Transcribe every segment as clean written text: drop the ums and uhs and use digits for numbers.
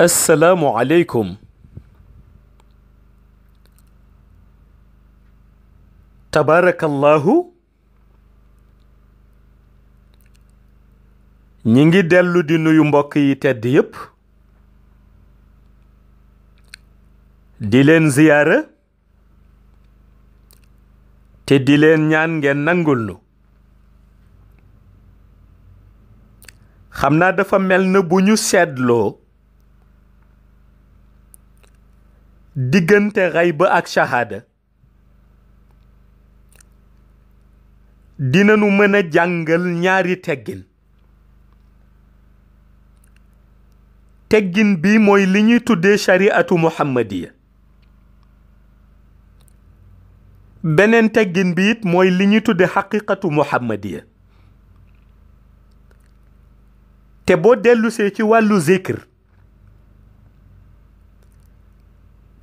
assalaamu aleykum. tabaarakallahu. ñi ngi dellu di nuyu mbokk yi tedd yépp di leen ziyaara te di leen ñaan ngeen nangul nu. xam naa dafa mel na bu ñu seetloo diggante xayba ak shahaada dinanu mën a jàngal ñaari teggin bi mooy li ñuy tuddee shari'atu muhammadiya. beneen teggin bi it mooy li ñuy tuddee xaqiqatu muhammadiya. te boo dellusee ci wàllu zikr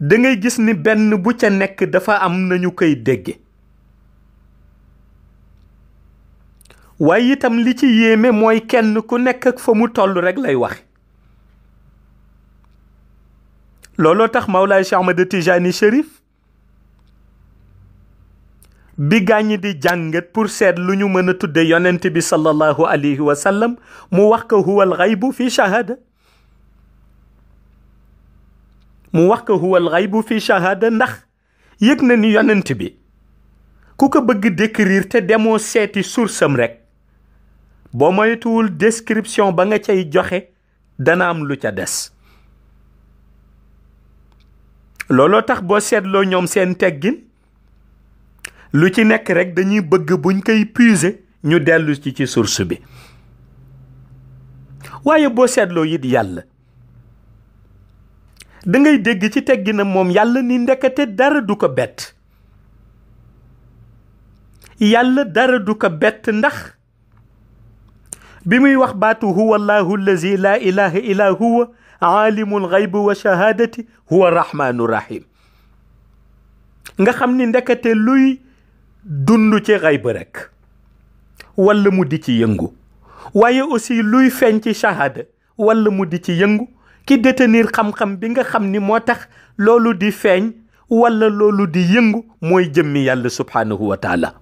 da ngay gis ni benn bu ca nekk dafa am nañu koy dégge. waaye itam li ci yéeme mooy kenn ku nekk ak fa mu toll rekk lay wax. looloo tax Mawlaay Cheikh Ahmad Tijani Chérif bi gàññi di jàngat pour seet lu ñu mën a tudde yonent bi sallallahu alayhi wa sallam mu wax ko huwal xaybu fi shahada. ndax yëg na ni yonent bi ku ko bëgg décrire te demoo seeti source am rekk boo moytuwul description ba nga cay joxe dana am lu ca des. looloo tax boo seetloo ñoom seen teggin lu ci nekk rekk dañuy bëgg buñ koy puiser ñu dellu ci source bi. waaye boo seetloo it yàlla da ngay dégg ci tegginam moom yàlla ni ndekete dara du ko bett. yàlla dara du ko bett ndax bi muy wax baatu huwa allahu allazi la ilaha illa huwa aalimul xaybi wa shahaadati huwa rahmaanu rahim. nga xam ni ndekete luy dund ci xayb rekk walla mu di ci yëngu waaye aussi luy feeñ ci shahaada walla mu di ci yëngu ki détenir xam-xam bi nga xam ni moo tax loolu di feeñ walla loolu di yëngu mooy jëmmi yàlla subhaanahu wa taala.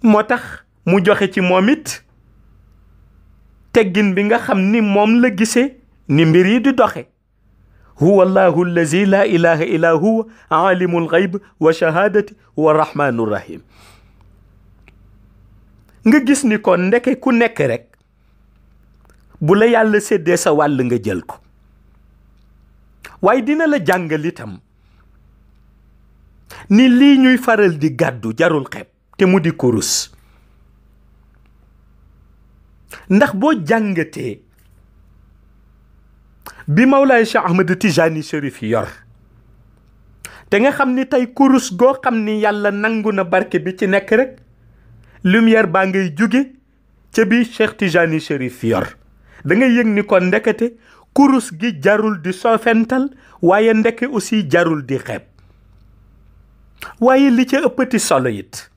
moo tax mu joxe ci moom it teggin bi nga xam ni moom la gisee ni mbir yi di doxe. huwa allahu allazi la ilaha illa huwa aalimul xayb wa shahaadati wa rahmaanu rahim. nga gis ni kon ndeke ku nekk rekk bu la yàlla séddee sa wàll nga jël ko. waaye dina la jàngal itam ni lii ñuy faral di gàddu jarul xeeb te mu di kurus. ndax boo jàngatee bi Mawlaay Cheikh Ahmad Tijani Chérif yor te nga xam ni tey kurus goo xam ni yàlla nangu na barke bi ci nekk rek lumière baa ngay jóge ca bi Cheikh Tijani Chérif yor da ngay yëg ni kon ndekete kurus gi jarul di soofental waaye ndeke aussi jarul di xeeb. waaye li ca ëppati solo it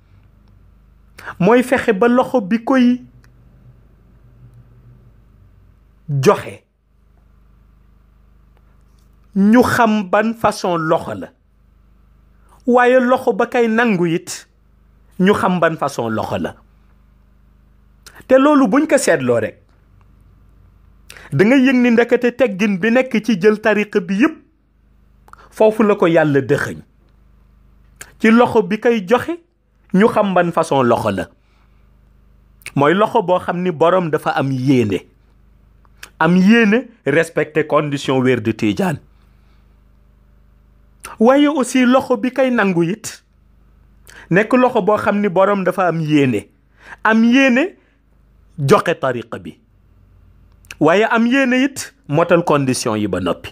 mooy fexe ba loxo bi koy joxe ñu xam ban façon loxo la waaye loxo ba kay nangu it ñu xam ban façon loxo la. te loolu buñ ko seetloo rekk da nga yëg ni ndekete teggin bi nekk ci jël tariqa bi yépp foofu la ko yàlla dëxëñ ci loxo bi kay joxe ñu xam ban façon loxo la. mooy loxo boo xam ni boroom dafa am yéene respecter condition wér de Tijaan. waaye aussi loxo bi kay nangu it nekk loxo boo xam ni boroom dafa am yéene joxe tariqa bi waaye am yéene it motal condition yi ba noppi.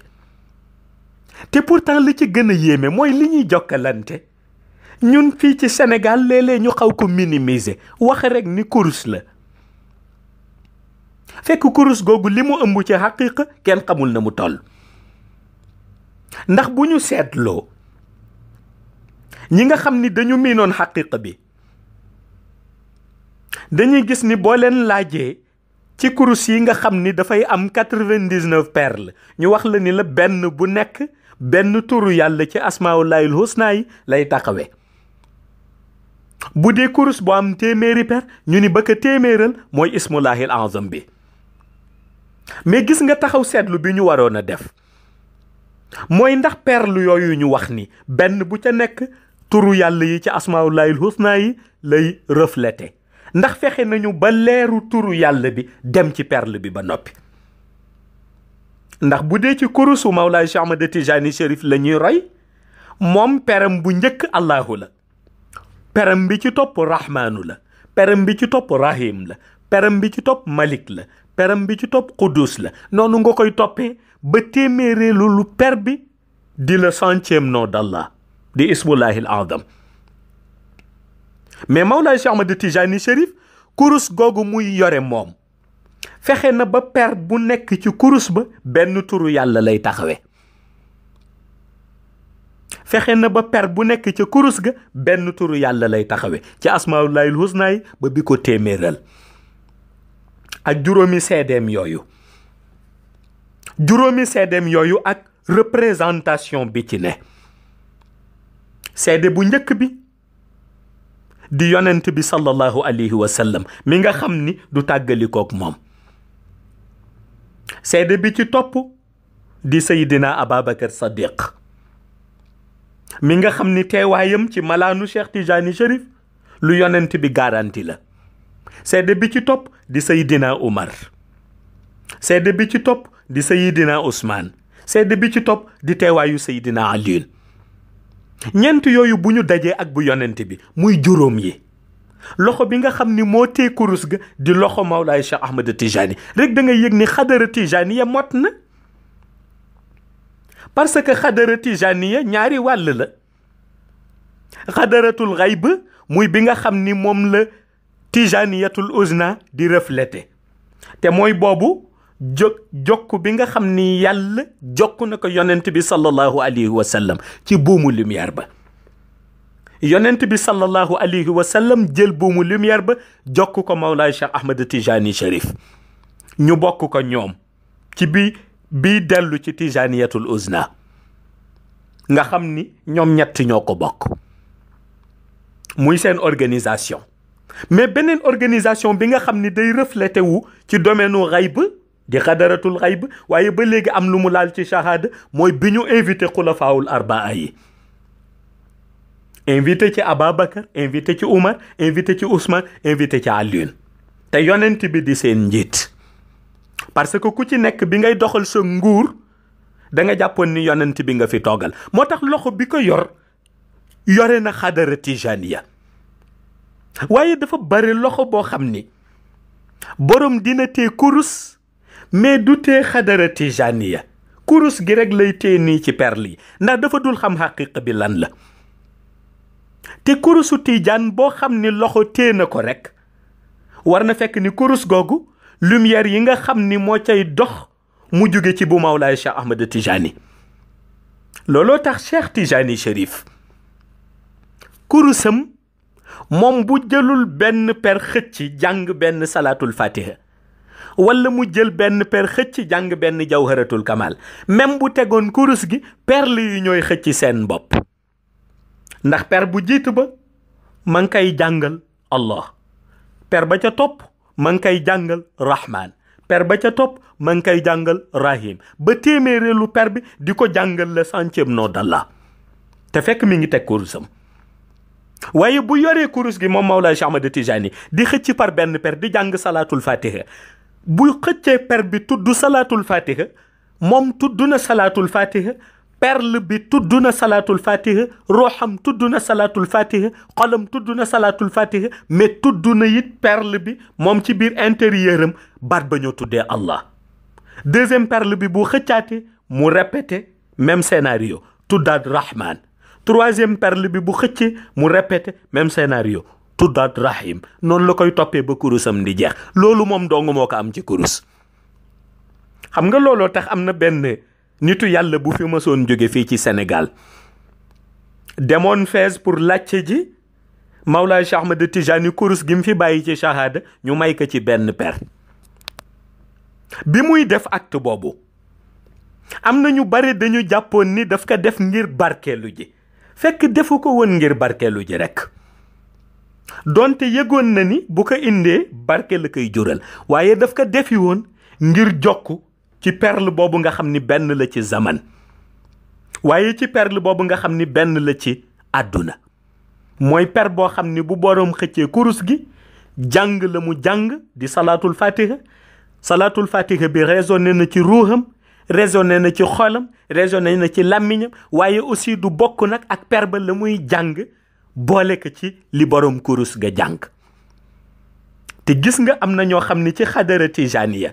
te pourtant li ci gën a yéeme mooy li ñuy jokkalante ñun fii ci Sénégal léeg-léeg ñu xaw ko minimiser wax rekk ni kurus la fekk kurus googu li mu ëmb ci xaqiiqa kenn xamul na mu toll. ndax bu ñu seetloo ñi nga xam ni dañu miinoon xaqiiqa bi dañuy gis ni boo leen laajee ci kurus yi nga xam ni dafay am 99 perles ñu wax la ni la benn bu nekk benn turu yàlla ci asmaullahil husna yi lay taxawe. bu dee kurus bu am téeméeri per ñu ni ba ka téeméeral mooy ismullahil azam bi. mais gis nga taxaw seetlu bi ñu waroon a def mooy ndax perle yooyu ñu wax ni benn bu ca nekk turu yàlla yi ci asmaullahil husna yi lay refléter. ndax fexe nañu ba leeru turu yàlla bi dem ci perle bi ba noppi. ndax bu dee ci kurusu Mawlaay Cheikh Ahmad Tijani Chérif la ñuy roy moom peram bu njëkk Allahu la, peram bi ci topp Rahmaanu la, peram bi ci topp Rahim la, peram bi ci topp Malik la, peram bi ci topp Qudus la. noonu nga koy toppee ba téeméereelu lu per bi di le 100e nom d'Allah di ismullahil azam. mais Mawlaay Cheikh Ahmad Tijani Chérif kurus googu muy yore moom fexe na ba per bu nekk ci kurus ba benn turu yàlla lay taxawe. fexe na ba per bu nekk ci kurus ga benn turu yàlla lay taxawe ci asmaullahil husna yi ba bi ko téeméeral. ak juróomi seedeem yooyu ak représentation bi ci ne. seede bu njëkk bi di yonent bi sallallahu alayhi wa sallam mi nga xam ni du tàggalikook moom. seede bi ci topp di Seydina Ababacar Sadiq mi nga xam ni teewaayam ci malaanu Cheikh Tijani Chérif lu yonent bi garanti la. seede bi ci topp di Seydina Umar. seede bi ci topp di Seydina Ousmane. seede bi ci topp di teewaayu Seydina Aliyun. ñeent yooyu bu ñu dajee ak bu yonent bi muy juróom yi, loxo bi nga xam ni moo tee kurus ga di loxo Mawlaay Cheikh Ahmad Tijani rek da nga yëg ni xadara Tijaniya mot na. parce que xadara Tijaniya ñaari wàll la. xadaratul xayb muy bi nga xam ni moom la Tijaniyatul uzna di refléter te mooy boobu jokk bi nga xam ni yàlla jokk na ko yonent bi sallallahu alayhi wa sallam ci buumu lumière ba. yonent bi sallallahu alayhi wa sallam jël buumu lumière ba jokk ko Mawlaay Cheikh Ahmad Tijani Chérif ñu bokk ko ñoom ci bii dellu ci Tijaniyatul uzna nga xam ni ñoom ñett ñoo ko bokk muy seen organisation. mais beneen organisation bi nga xam ni day reflété wu ci domaine u xayb di xadaratul xayb waaye ba léegi am lu mu laal ci shahada mooy bi ñu invité xulafaawul arbaa yi. invité ci Ababacar, invité ci Umar, invité ci Ousmane, invité ci Aliyun te yonent bi di seen njiit. parce que ku ci nekk bi ngay doxal sa nguur da nga jàppoon ni yonent bi nga fi toogal. moo tax loxo bi ko yore na xadara Tijaniya. waaye dafa bari loxo boo xam ni borom dina tee kurus mais du tee xadara Tijaniya. kurus gi rek lay tee nii ci perle yi ndax dafa dul xam xaqiqa bi lan la. te kurusu Tijaan boo xam ni loxo tee na ko rek war na fekk ni kurus googu lumière yi nga xam ni moo cay dox mu jóge ci bu Mawlaay Cheikh Ahmad Tijani. looloo tax Cheikh Tijani Chérif kurusam moom bu jëlul benn per xëcc jàng benn salaatul fatiha wala mu jël benn per xëcc jàng benn jawharatul kamal même bu tegoon kurus gi perle yi ñooy xëcc seen bopp. ndax per bu jiitu ba ma ngi koy jàngal Allah, per ba ca topp ma ngi koy jàngal Rahman, per ba ca topp ma ngi koy jàngal Rahim ba téeméereelu per bi di ko jàngal le 100e nom d'Allah te fekk mi ngi teg kurusam. waaye bu yoree kurus gi moom Mawlaay Cheikh Ahmad Tijani di xëcc par benn per di jàng salaatul fatiha bu xëccee per bi tudd salaatul fatiha moom tudd na salaatul fatiha, perle bi tudd na salaatul fatiha, ruuxam tudd na salaatul fatiha, xolam tudd na salaatul fatiha mais tudd na it perle bi moom ci biir intérieur am baat ba ñoo tuddee Allah. deuxième perle bi bu xëccaate mu répété même scénario tuddaat Rahman. troisième perle bi bu xëccee mu répété même scénario tuddaat Rahim. noonu la koy toppee ba kurusam di jeex. loolu moom dong moo ko am ci kurus. xam nga looloo tax am na benn nitu yàlla bu fi mësoon jóge fii ci Sénégal demoon Fès pour laajte ji Mawlaay Cheikh Ahmad Tijani kurus gi mu fi bàyyi ci shahada ñu may ko ci benn per. bi muy def acte boobu am na ñu bare dañu jàppoon ni daf ko def ngir barkeelu ji fekk defu ko woon ngir barkeelu ji rekk donte yëgoon na ni bu ko indee barke la koy jural waaye daf ko defi woon ngir jokk ci perle boobu nga xam ni benn la ci zaman waaye ci perle boobu nga xam ni benn la ci àdduna mooy per boo xam ni bu boroom xëccee kurus gi jàng la mu jàng di salaatul fatiha bi résonné na ci ruuxam résonné na ci xolam résonné na ci làmmiñam waaye aussi du bokk nag ak per ba la muy jàng boole ko ci li boroom kurus ga jàng te gis nga am na ñoo xam ni ci xadara tijaniya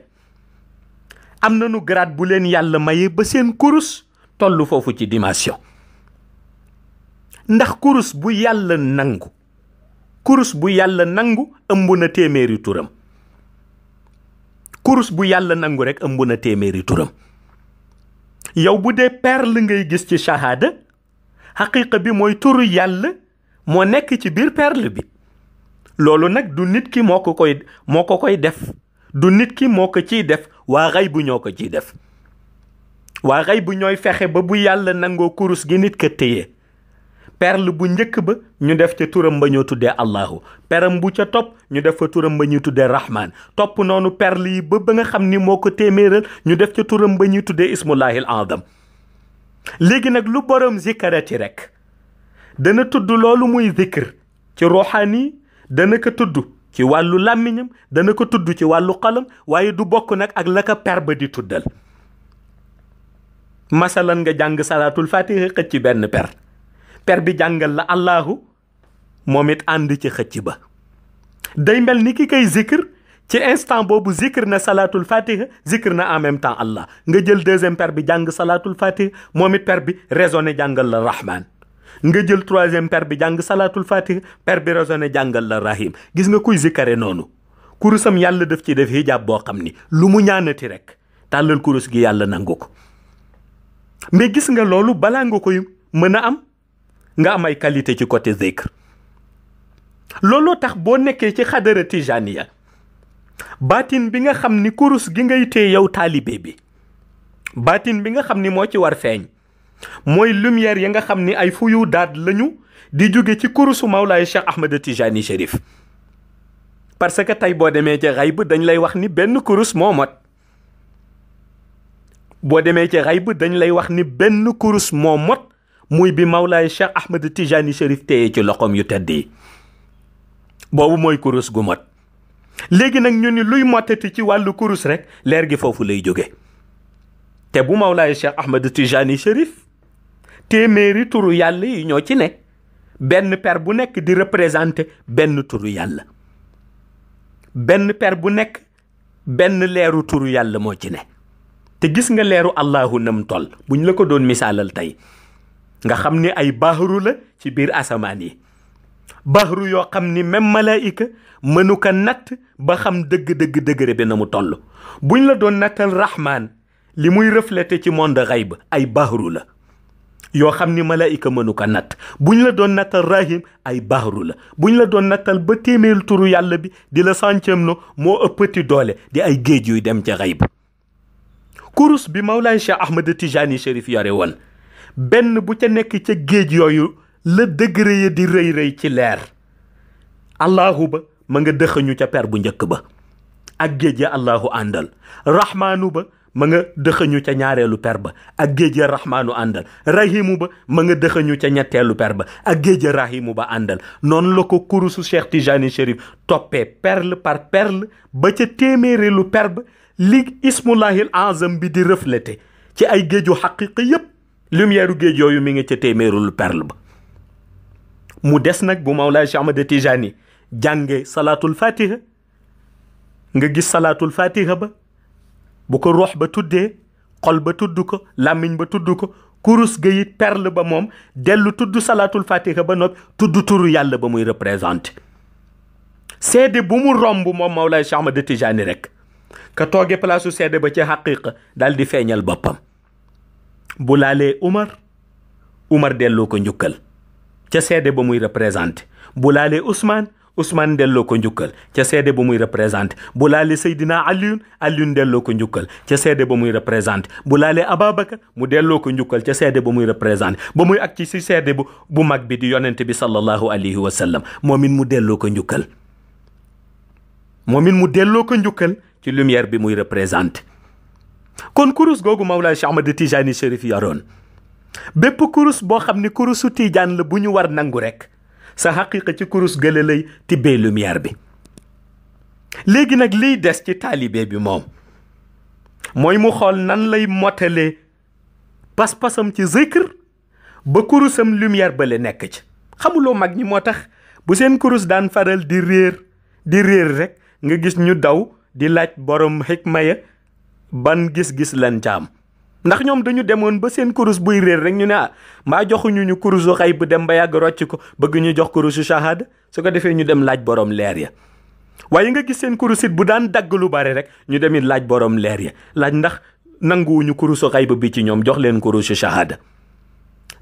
am na nu grade bu leen yàlla maye ba seen kurus tollu foofu ci dimension ndax kurus bu yàlla nangu ëmb na téeméeri turam kurus bu yàlla nangu rek ëmb na téeméeri turam yow bu dee perle ngay gis ci shahada xaqiqa bi mooy turu yàlla moo nekk ci biir perle bi loolu nag du nit ki moo ko koy def du nit ki moo ko ciy def waa xay bu ñoo ko ciy def waa xay bu ñooy fexe ba bu yàlla nangoo kurus gi nit ka téye perle bu njëkk ba ñu def ca turam ba ñoo tuddee allahu peram bu ca topp ñu def fa turam ba ñuy tuddee rahman topp noonu perle yi ba nga xam ni moo ko téeméeral ñu def ca turam ba ñuy tuddee ismullahil azam léegi nag lu borom zikarati rek dana tudd loolu muy zikr ci ruuxaani dana ko tudd ci wàllu làmmiñam dana ko tudd ci wàllu xolam waaye du bokk nag ak la ko per ba di tuddal masalan nga jàng salaatul fatiha xëcc ci benn per bi jàngal la allahu moom it ànd ci xëcc ba day mel ni ki koy zikr ci instant boobu zikr na salaatul fatiha zikr na en même temps allah nga jël deuxième per bi jàng salaatul fatiha moom it per bi raisonné jàngal la rahman nga jël troisième per bi jàng salaatul fatiha per bi raisonné jàngal la rahim gis nga kuy zikare noonu kurusam yàlla def ci def hijab boo xam ni lu mu ñaanati rek tàllal kurus gi yàlla nangu ko mais gis nga loolu balaa nga koy mën a am nga am ay qualité ci côté zikr looloo tax boo nekkee ci xadara tijaniya baatin bi nga xam ni kurus gi ngay téye yow taalibe bi baatin bi nga xam ni moo ci war feeñ mooy lumière yi nga xam ni ay fuyu daat lañu di jóge ci kurusu Mawlaay Cheikh Ahmed Tijani Chérif parce que tey boo demee ci xayb dañ lay wax ni benn kurus moo mot boo demee ci xayb dañ lay wax ni benn kurus moo mot muy bi Mawlaay Cheikh Ahmed Tijani Chérif téye ci loxoom yu tedd yi boobu mooy kurus gu mot léegi nag ñu ni luy mottati ci wàllu kurus rek leer gi foofu lay jóge te bu Mawlaay Cheikh Ahmed Tijani Chérif téeméeri turu yàlla yi ñoo ci ne benn per bu nekk di représenter benn turu yàlla benn per bu nekk benn leeru turu yàlla moo ci ne te gis nga leeru allahu nam toll buñ la ko doon misaalal tey nga xam ni ay bahru la ci biir asamaan yi bahru yoo xam ni même malaayika mënu ko natt ba xam dëgg degré bi na mu toll buñ la doon nattal rahman li muy refléter ci monde xayb ay bahru la yoo xam ni malaayika mënu ko natt buñ la doon nattal rahim ay bahru la buñ la doon nattal ba téeméer turu yàlla bi di la centième no moo ëppati doole di ay géej yuy dem ca xayb kurus bi Mawlaay Cheikh Ahmed Tijani Chérif yore woon benn bu ca nekk ca géej yooyu la degré ya di rëy ci leer allahu ba ma nga dëxañu ca per bu njëkk ba ak géej ya allahu àndal rahmaanu ba ma nga dëxañu ca ñaareelu per ba ak géej ya rahmaanu àndal rahimu ba ma nga dëxañu ca ñetteelu per ba ak géej ya rahimu ba àndal noonu la ko kurusu Cheikh Tijani Chérif toppee perle par perle ba ca téeméereelu per ba li ismullahil azam bi di refléter ci ay géeju xaqiqa yépp lumière géej yooyu mi ngi ca téeméerul perle ba mu des nag bu Mawlaay Cheikh Ahmed Tijani jànge salaatul fatiha nga gis salaatul fatiha ba bu ko ruux ba tuddee xol ba tudd ko làmmiñ ba tudd ko kurus ga it perle ba moom dellu tudd salaatul fatiha ba noppi tudd turu yàlla ba muy représenté seede bu mu romb moom Mawlaay Cheikh Ahmed Tijani rek ka tooge palaasu seede ba ci xaqiqa daal di feeñal boppam bu laalee Umar delloo ko njukkal ca seede ba muy représenté bu laalee Ousmane Ousmane delloo ko njukkal ca seede ba muy représenté. bu laalee Seydina Alioune delloo ko njukkal ca seede ba muy représenté. bu laalee Ababacar mu delloo ko njukkal ca seede ba muy représenté ba muy ak ci si seede bu mag bi di yonent bi sallallahu alayhi wa sallam moom it mu delloo ko njukkal. moom it mu delloo ko njukkal ci lumière bi muy représenté. kon kurus googu Mawlaay Cheikh Ahmad Tijani Chérif yoroon bépp kurus boo xam ni kurusu Tijaan la bu ñu war nangu rek sa xaqiqa ci kurus gële lay tibbee lumière bi. léegi nag liy des ci taalibe bi moom mooy mu xool nan lay motalee pas-pasam ci zikr ba kurusam lumière bale nekk ci. xamuloo mag ñi moo tax bu seen kurus daan faral di réer rek nga gis ñu daw di laaj borom xikma ya ban gis-gis lan caam. ndax ñoom dañu demoon ba seen kurus buy réer rek ñu ne mbaa joxuñu ñu kurusu xay bu dem ba yàgg rocc ko bëgg ñu jox kurusu shahada su ko defee ñu dem laaj borom leer ya. waaye nga gis seen kurusit bu daan dagg lu bare rek ñu demit laaj borom leer ya laaj ndax nanguwuñu kurusu xay bi ci ñoom jox leen kurusu shahada.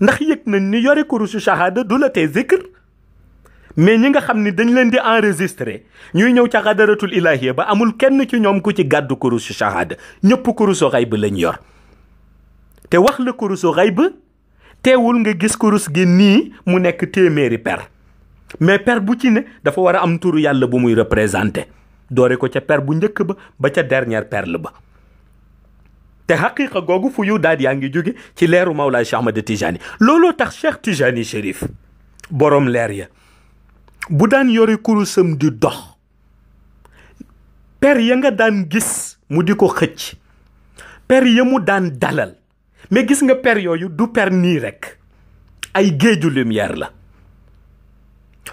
ndax yëg nañ ni yore kurusu shahada du la tee zikr mais ñi nga xam ni dañ leen di enregistré ñuy ñëw ca xadaratul ilahiya ba amul kenn ci ñoom ku ci gàddu kurusu shahada ñëpp kurusu xay bi lañ yor. te wax la kurusu xayb teewul nga gis kurus gi nii mu nekk téeméeri per mais per bu ci ne dafa war a am turu yàlla bu muy représenté doore ko ca per bu njëkk ba ca dernière perle ba. te xaqiqa googu fu yu daal yaa ngi jóge ci leeru Mawlaay Cheikh Ahmad Tijani. looloo tax Cheikh Tijani Chérif borom leer ya bu daan yore kurusam di dox per ya nga daan gis mu di ko xëcc per ya mu daan dalal. mais gis nga per yooyu du per nii rek ay géeju lumière la.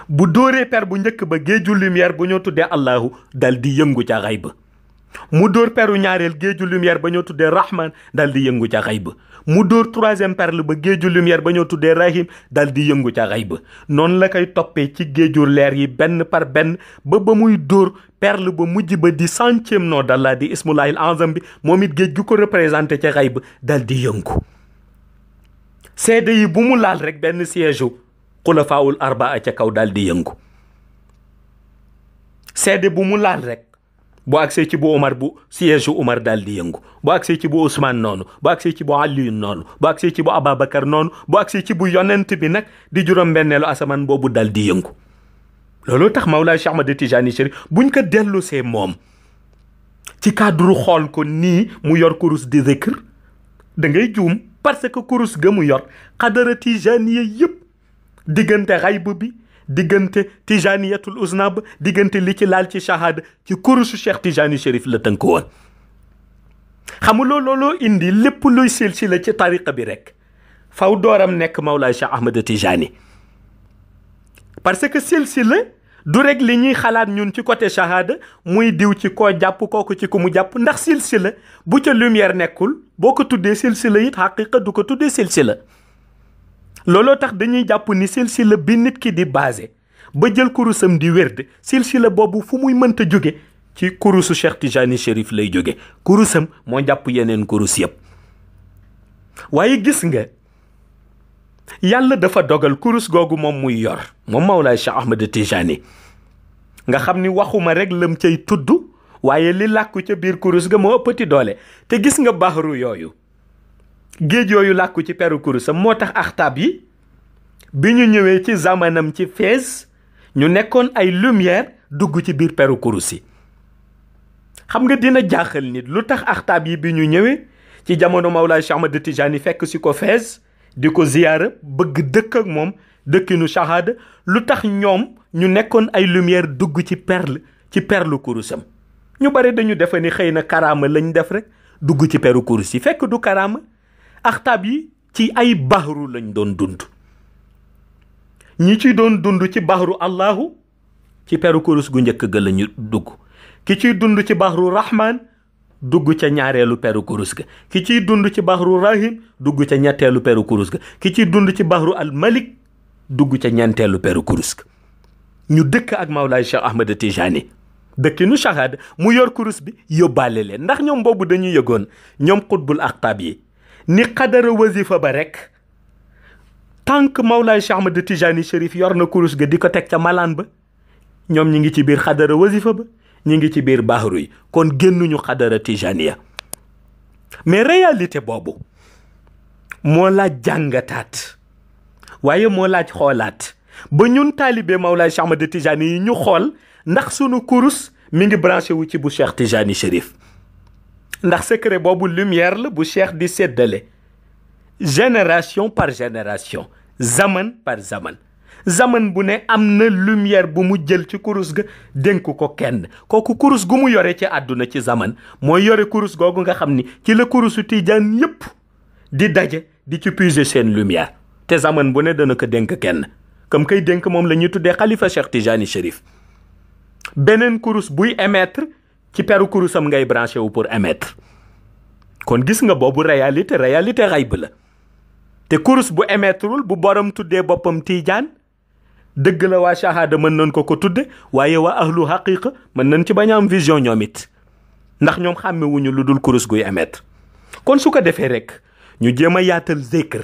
bu dóoree per bu njëkk ba géeju lumière bu ñoo tuddee Allahu dal di yëngu ca xayb. mu dóor peru ñaareel géeju lumière ba ñoo tuddee Rahman dal di yëngu ca xayb. mu dóor troisième perle ba géeju lumière ba ñoo tuddee Rahim dal di yëngu ca xayb. noonu la koy toppee ci géeju leer yi benn par benn ba muy dóor perle ba mujj ba di 100e nom d'Allah di ismullahil azam bi moom it géej gu ko représenté ca xayb dal di yëngu. seede yi bu mu laal rek benn siège xulafaawul arbaa ca kaw dal di yëngu. seede bu mu laal rek bu agsee ci bu Omar bu siège Omar dal di yëngu. bu agsee ci bu Ousmane noonu bu agsee ci bu Aliyu noonu bu agsee ci bu Ababacar noonu bu agsee ci bu yonent bi nag di juróom-benneelu asamaan boobu dal di yëngu. looloo tax Mawlaay Cheikh Ahmad Tijani Chérif buñ ko dellusee moom ci cadre xool ko nii mu yor kurus di zikr da ngay juum parce que kurus ga mu yor xadara tijaniya yëpp diggante xayb bi diggante tijaniyatul uznab diggante li ci laal ci shahada ci kurusu Cheikh Tijani Chérif la tënk woon. xamuloo looloo indi lépp luy silsila ci tariqa bi rek faw dooram nekk Mawlaay Cheikh Ahmad Tijani. parce que silsila du rek li ñuy xalaat ñun ci côté shahada muy diw ci koo jàpp kooku ci ku mu jàpp ndax silsila bu ca lumière nekkul boo ko tuddee silsila it xaqiqa du ko tuddee silsila. looloo tax dañuy jàpp ni silsila bi nit ki di basé ba jël kurusam di wérd silsila boobu fu muy mënta jóge ci kurusu Cheikh Tijani Chérif lay jóge. kurusam moo jàpp yeneen kurus yëpp. waaye gis nga yàlla dafa dogal kurus googu moom muy yor moom Mawlaay Cheikh Ahmad Tijani nga xam ni waxuma rek lam cay tudd waaye li làkku ca biir kurus ga moo ëppati doole. te gis nga baxaru yooyu géej yooyu làkku ci peru kurusam moo tax axtaab yi bi ñu ñëwee ci zamanam ci Fès ñu nekkoon ay lumière dugg ci biir peru kurus yi. xam nga dina jaaxal nit lu tax axtaab yi bi ñu ñëwee ci jamono Mawlaay Cheikh Ahmad Tijani fekk si ko Fès di ko ziyaara bëgg dëkk ak moom dëkkinu shahada lu tax ñoom ñu nekkoon ay lumière dugg ci perle kurusam. ñu bare dañu defe ni xëy na karaama lañ def rek dugg ci peru kurus yi fekk du karaama. axtaab yi ci ay bahru lañ doon dund. ñi ci doon dund ci bahru Allahu ci peru kurus gu njëkk ga lañu dugg. ki ciy dund ci bahru Rahman dugg ca ñaareelu peru kurus ga. ki ciy dund ci bahru Rahim dugg ca ñetteelu peru kurus ga. ki ciy dund ci bahru al Malik dugg ca ñeenteelu peru kurus ga. ñu dëkk ak Mawlaay Cheikh Ahmad Tijani dëkkinu shahada mu yor kurus bi yóbbaale leen ndax ñoom boobu dañu yëgoon ñoom xutbul aqtaab yi ni xadara wasifa ba rek tant que Mawlaay Cheikh Ahmad Tijani Chérif yor na kurus ga di ko teg ca malaan ba ñoom ñi ngi ci biir xadara wasifa ba ñi ngi ci biir bahru yi kon génnuñu xadara tijaniya mais réalité boobu moo laaj jàngataat waaye moo laaj xoolaat ba ñun taalibe Mawlaay Cheikh Ahmad Tijani yi ñu xool ndax sunu kurus mi ngi branché wu ci bu Cheikh Tijani Chérif ndax secret boobu lumière la bu Cheikh di séddale génération par génération zaman par zaman bu ne am na lumière bu mu jël ci kurus ga dénk ko kenn kooku kurus gu mu yore ci àdduna ci zaman mooy yore kurus googu nga xam ni ci la kurusu Tijaan yépp di daje di ci puiser seen lumière te zaman bu ne dana ko dénk kenn comme kay dénk moom la ñuy tuddee xalifa Cheikh Tijani Chérif beneen kurus buy émettre ci peru kurusam ngay branché wu pour émettre kon gis nga boobu réalité xayb la te kurus bu émettrul bu borom tuddee boppam Tijaan dëgg la waa shahada mën nañ ko tudde waaye waa ahlu haqiqa mën nañ ci bañ a am vision ñoom it ndax ñoom xàmmewuñu lu dul kurus guy émettre kon su ko defee rek ñu jéem a yaatal zikr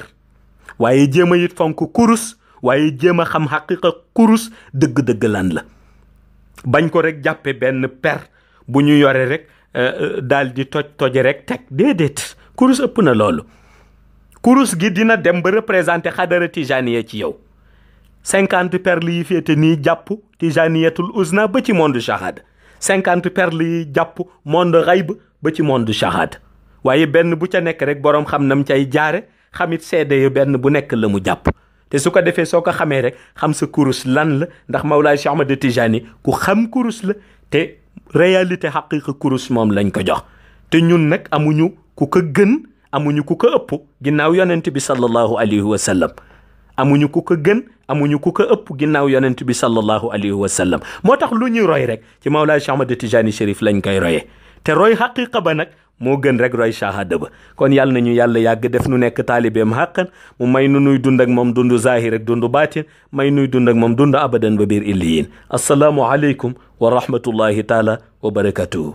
waaye jéem a it fonk kurus waaye jéem a xam haqiqa kurus dëgg-dëgg lan la bañ ko rek jàppe benn per bu ñu yore rek daal di toje rek teg déedéet kurus ëpp na loolu kurus gi dina dem ba représenté xadara tijaniya ci yow 50 perles yi féete nii jàpp tijaniyatul uzna ba ci monde shahada 50 perles yi jàpp monde xayb ba ci monde shahada waaye benn bu ca nekk rek boroom xam nam cay jaare xamit seede yi benn bu nekk la mu jàpp te su ko defee soo ko xamee rek xam sa kurus lan la ndax Mawlaay Cheikh Ahmad Tijani ku xam kurus la te réalité xaqiqa kurus moom lañ ko jox te ñun nag amuñu ku ko gën amuñu ku ko ëpp ginnaaw yonent bi sallallahu alayhi wa sallam amuñu ku ko gën amuñu ku ko ëpp ginnaaw yonent bi sallallahu alayhi wa sallam moo tax lu ñuy roy rek ci Mawlaay Cheikh Ahmad Tijani Chérif lañ koy royee te roy xaqiqa ba nag moo gën rek roy shahada ba kon yàlla nañu yàlla yàgg def nu nekk taalibeem xàqan mu may nu nuy dund ak moom dund zahir ak dund baatin may nuy dund ak moom dund abadan ba biir illiyin assalaamu aleykum wa rahmatullahi taala wa barakatuhu